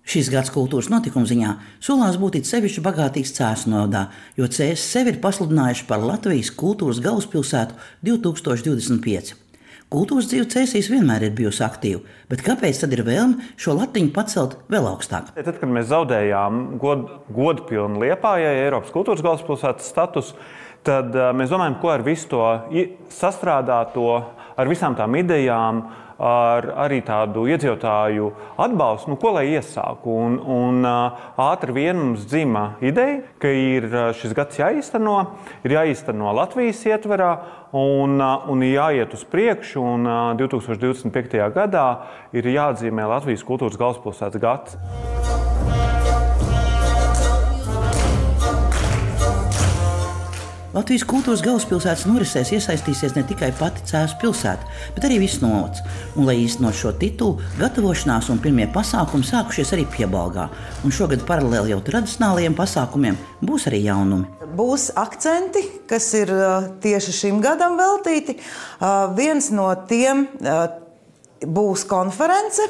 Šis gads kultūras notikuma ziņā solās būt it sevišķi bagātīgs Cēsu novadā, jo Cēsis sevi ir pasludinājuši par Latvijas kultūras galvaspilsētu 2025. Kultūras dzīve Cēsīs vienmēr ir bijusi aktīva, bet kāpēc tad ir vēlme šo latiņu pacelt vēl augstāk? Tad, kad mēs zaudējām godpilnu Liepājai Eiropas kultūras galvaspilsētas statusu, tad mēs domājam, ko ar visu to sastrādāto, ar visām tām idejām, ar arī tādu iedzīvotāju atbalstu, ko lai iesāku. Un ātri vien mums dzima ideja, ka ir šis gads jāīsteno Latvijas ietverā un jāiet uz priekšu. Un 2025. gadā ir jāatzīmē Latvijas kultūras galvaspilsētas gads. Latvijas kultūras galvaspilsētas norisēs iesaistīsies ne tikai pati Cēsu pilsēta, bet arī viss novads. Un, lai īstenot šo titulu, gatavošanās un pirmie pasākumi sākušies arī Piebalgā. Un šogad paralēli jau tradicionālajiem pasākumiem būs arī jaunumi. Būs akcenti, kas ir tieši šim gadam veltīti. Viens no tiem būs konference.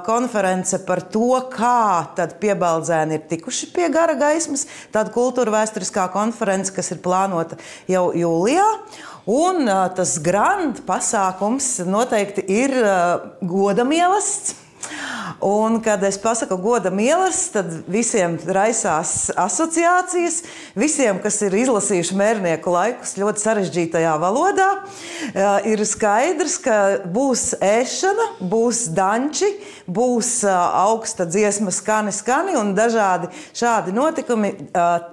Konference par to, kā tad piebaldzēni ir tikuši pie gara gaismas. Tāda kultūra vēsturiskā konference, kas ir plānota jau jūlijā. Un tas grand pasākums noteikti ir goda mielasts. Un, kad es pasaku goda mielasts, tad visiem raisās asociācijas. Visiem, kas ir izlasījuši Mērnieku laikus ļoti sarežģītajā valodā, ir skaidrs, ka būs ēšana, būs danči, būs augsta dziesma skani un dažādi šādi notikumi.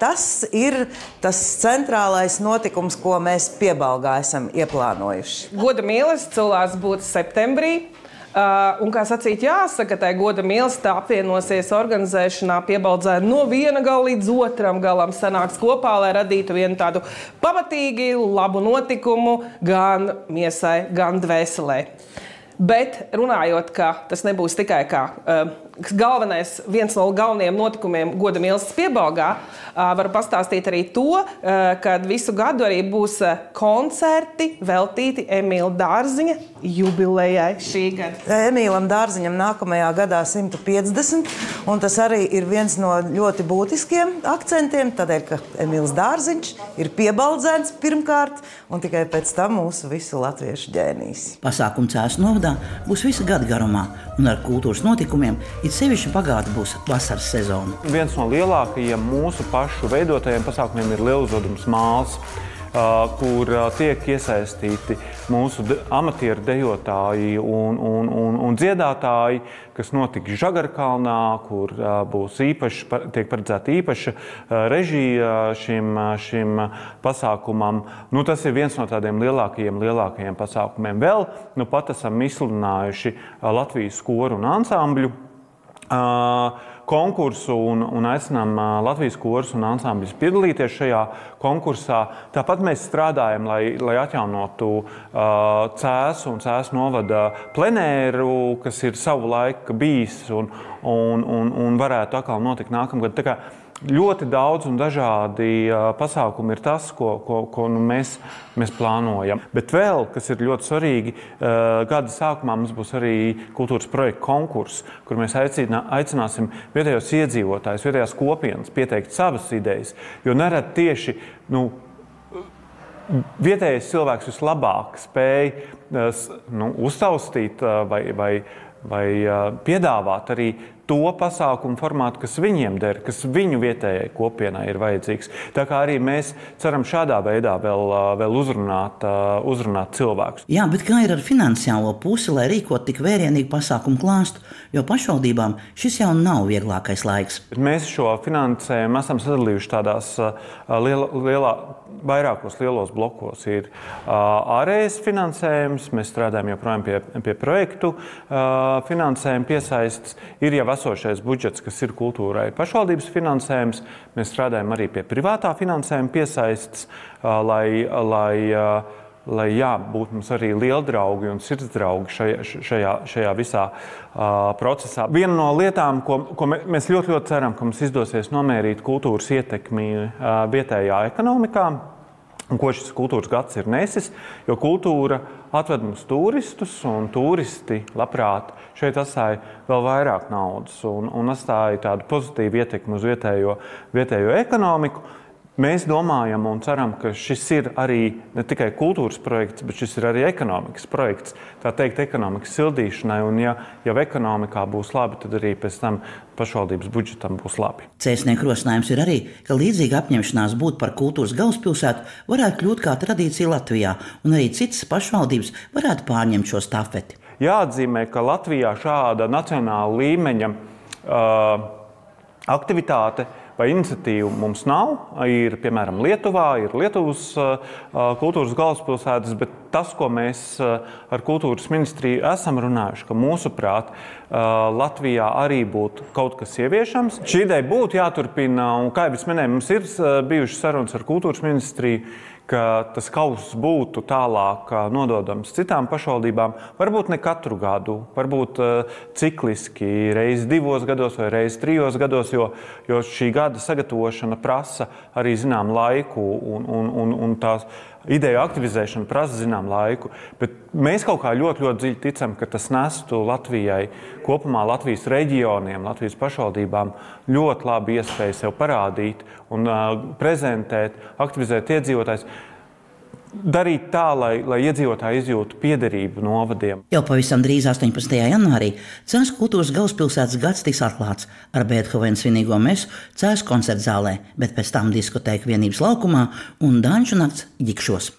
Tas ir tas centrālais notikums, ko mēs Piebalgā esam ieplānojuši. Goda mielasts celās būt septembrī. Un, kā sacīt, jāsaka, tai goda mielasts apvienosies organizēšanā Piebaldzēni no viena gala līdz otram galam sanāks kopā, lai radītu vienu tādu pamatīgi labu notikumu gan miesai, gan dvēselē. Bet runājot, ka tas nebūs tikai kā viens no galvenajiem notikumiem goda mielasts Piebalgā, varu pastāstīt arī to, ka visu gadu arī būs koncerti veltīti Emīla Dārziņa jubilejai šī gada. Emīlam Dārziņam nākamajā gadā 150, un tas arī ir viens no ļoti būtiskiem akcentiem, tādēļ, ka Emīls Dārziņš ir piebaldzēns pirmkārt, un tikai pēc tam mūsu visu latviešu ģēnijs. Pasākumu Cēsu novadā būs visa gada garumā, un ar kultūras notikumiem it sevišķi bagāta būs vasaras sezona. Viens no lielākajiem mūsu pašu veidotajiem pasākumiem ir Lieluzodums māls, kur tiek iesaistīti mūsu amatieru dejotāji un dziedātāji, kas notiks Žagarkalnā, kur tiek paredzēta īpaša režija šim pasākumam. Tas ir viens no tādiem lielākajiem pasākumiem. Vēl pat esam izsludinājuši Latvijas koru un ansambļu konkursu un aicinām Latvijas korus un ansambļus piedalīties šajā konkursā. Tāpat mēs strādājam, lai atjaunotu Cēsu un Cēsu novada plenēru, kas ir savu laiku bijis un varētu atkal notikt nākamgad. Tā kā ļoti daudz un dažādi pasākumi ir tas, ko mēs plānojam. Bet vēl, kas ir ļoti svarīgi, gada sākumā mums būs arī kultūras projekta konkurss, kur mēs aicināsim vietējos iedzīvotājus, vietējās kopienas pieteikt savas idejas, jo nerad tieši vietējais cilvēks vislabāk spēj uztaustīt vai piedāvāt arī to pasākumu formātu, kas viņiem der, kas viņu vietējai kopienai ir vajadzīgs. Tā kā arī mēs ceram šādā veidā vēl uzrunāt cilvēkus. Jā, bet kā ir ar finansiālo pusi, lai rīkot tik vērienīgu pasākumu klāstu, jo pašvaldībām šis jau nav vieglākais laiks. Mēs šo finansējumu esam sadalījuši tādās vairākos lielos blokos. Ir ārējais finansējums, mēs strādājam joprojām pie projektu finansējuma piesaistes, ir jau esošais budžets, kas ir kultūrai pašvaldības finansējums. Mēs strādājam arī pie privātā finansējuma piesaistes, lai būtu mums arī lieldraugi un sirdsdraugi šajā visā procesā. Viena no lietām, ko mēs ļoti ceram, ka mums izdosies nomērīt kultūras ietekmi vietējā ekonomikā, un ko šis kultūras gads ir nesis, jo kultūra atved mums turistus, un turisti labprāt šeit atstāja vēl vairāk naudas un atstāja tādu pozitīvu ietekmi uz vietējo ekonomiku. Mēs domājam un ceram, ka šis ir arī ne tikai kultūras projekts, bet šis ir arī ekonomikas projekts. Tā teikt, ekonomikas sildīšanai, un ja ekonomikā būs labi, tad arī pēc tam pašvaldības budžetam būs labi. Cēsnieku rosinājums ir arī, ka līdzīga apņemšanās būt par kultūras galvaspilsētu varētu kļūt kā tradīcija Latvijā, un arī citas pašvaldības varētu pārņemt šo stafeti. Jāatzīmē, ka Latvijā šāda nacionāla līmeņa aktivitāte vai iniciatīva mums nav. Ir, piemēram, Lietuvā, ir Lietuvas kultūras galvaspilsētas, bet tas, ko mēs ar kultūras ministriju esam runājuši, ka mūsuprāt Latvijā arī būtu kaut kas ieviešams. Šī ideja būtu jāturpina, un kā jau es minēju, mums ir bijušas sarunas ar kultūras ministriju, ka tas kauss būtu tālāk nododams citām pašvaldībām. Varbūt ne katru gadu, varbūt cikliski, reizi 2 gados vai reizi 3 gados, jo šī gada sagatavošana prasa arī zinām laiku un tās ideju aktivizēšana prasa zinām laiku. Bet mēs kaut kā ļoti dziļi ticam, ka tas nestu Latvijai, kopumā Latvijas reģioniem, Latvijas pašvaldībām ļoti labi iespēju sev parādīt un prezentēt, aktivizēt iedzīvotājus. Darīt tā, lai iedzīvotāji izjūtu piederību novadiem. Jau pavisam drīz 18. janvārī Cēsu kultūras galvaspilsētas gads tiks atklāts ar Beethovena svinīgo mesu Cēsu koncertzālē, bet pēc tam diskotēka Vienības laukumā un danču nakts Ģikšos.